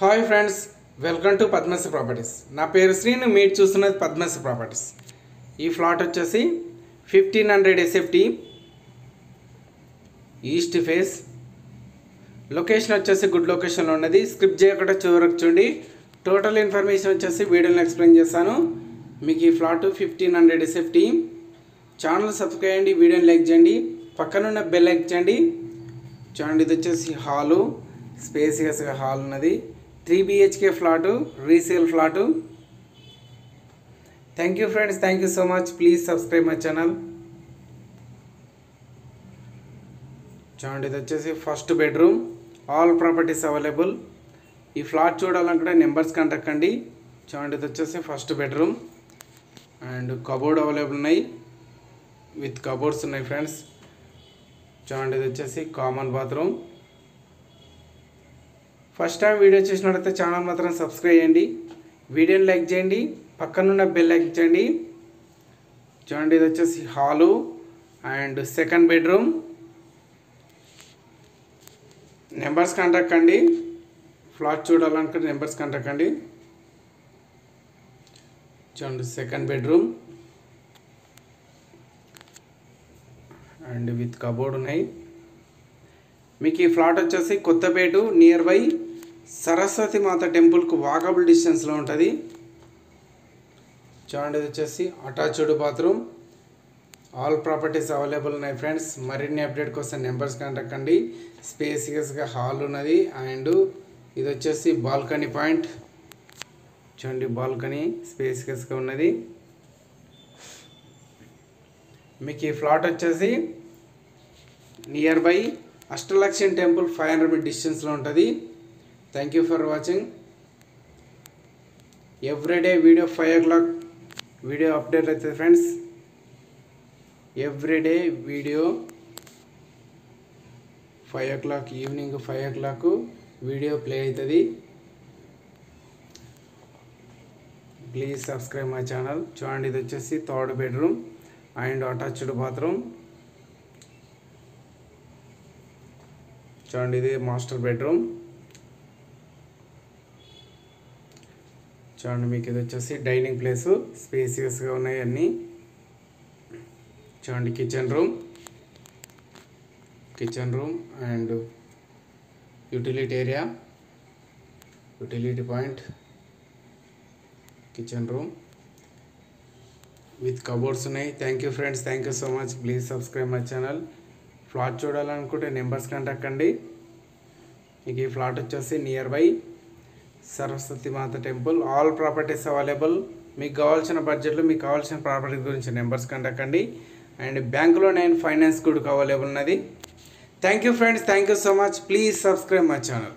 Hi friends, welcome to Padmashree properties. నా పేరు శ్రీను, మీరు చూస్తున్నది పద్మశ్రీ ప్రాపర్టీస్. ఈ ఫ్లాట్ వచ్చేసి 1500 SFT ఈస్ట్ ఫేస్. లొకేషన్ వచ్చేసి గుడ్ లొకేషన్లో ఉన్నది. స్క్రిప్ట్ చేయకుండా చివరకు చూడండి. టోటల్ ఇన్ఫర్మేషన్ వచ్చేసి వీడియోలో ఎక్స్ప్లెయిన్ చేస్తాను. మీకు ఈ ఫ్లాట్ 1500 SFT. ఛానల్ సబ్స్క్రైబ్ చేయండి, వీడియోని లైక్ చేయండి, పక్కనున్న బెల్ లైక్ చేయండి. చూడండి, ఇది వచ్చేసి హాలు, స్పేసియస్గా హాల్ ఉన్నది. 3 BHK flat, resale flat. Thank you friends, thank you so much. Please subscribe my channel. చూడండి, ఇది వచ్చేసి first bedroom. All properties available. ఈ ఫ్లాట్ చూడాలనుకుంటే నెంబర్స్ కాంటాక్ట్ కండి. చూడండి, ఇది వచ్చేసి first bedroom and cupboard available ఉన్నాయి, విత్ కబోర్డ్స్ ఉన్నాయి ఫ్రెండ్స్. చూడండి, ఇది వచ్చేసి common bathroom. First time video చూసినట్లయితే ఛానల్ మాత్రం సబ్స్క్రైబ్ చేయండి, వీడియోని లైక్ చేయండి, పక్కనున్న బెల్ లైక్ చేయండి. చూడండి, ఇది వచ్చేసి hall and second bedroom. Numbers contact కండి. ఫ్లాట్ చూడాలనుకుంటే నెంబర్స్ కాంటాక్ట్ కండి. చూడండి, second bedroom and with cupboard ఉన్నాయి. మీకు ఈ ఫ్లాట్ వచ్చేసి Kothapeta near by Saraswati Mata టెంపుల్కు walkable డిస్టెన్స్లో ఉంటుంది. చూడండి, ఇది వచ్చేసి attached bathroom. All properties available ఉన్నాయి ఫ్రెండ్స్. మరిన్ని అప్డేట్ కోసం నెంబర్స్ కాంటాక్ట్ కండి. స్పేసియస్గా హాల్ ఉన్నది అండ్ ఇది వచ్చేసి బాల్కనీ పాయింట్. చూడండి, బాల్కనీ స్పేసియస్గా ఉన్నది. మీకు ఈ ఫ్లాట్ వచ్చేసి near by Ashtalakshmi temple 500 meter డిస్టెన్స్లో ఉంటుంది. Thank you for watching. Everyday video 5 o'clock video update అవుతుంది friends. Everyday video 5 o'clock, evening 5 o'clock video play అవుతుంది. Please subscribe my channel. చూడండి, ఇది వచ్చేసి third bedroom and attached bathroom. చూడండి, ఇది మాస్టర్ బెడ్రూమ్. చూడండి, మీకు ఇది వచ్చేసి డైనింగ్ ప్లేసు, స్పేసియస్గా ఉన్నాయి అన్నీ. చూడండి, kitchen room and utility area, utility point, kitchen room with cupboards ఉన్నాయి. Thank you friends, thank you so much. Please subscribe my channel. Flat చూడాలనుకుంటే నెంబర్స్ కాంటాక్ట్ కండి. మీకు ఈ ఫ్లాట్ వచ్చేసి near by Saraswati Mata temple. All properties available. మీకు కావాల్సిన బడ్జెట్లో మీకు కావాల్సిన ప్రాపర్టీ గురించి నెంబర్స్ కాంటాక్ట్ కండి. అండ్ బ్యాంకులో 9 ఫైనాన్స్ కూడా అవైలబుల్ ఉన్నది. Thank you friends, thank you so much. Please subscribe my channel.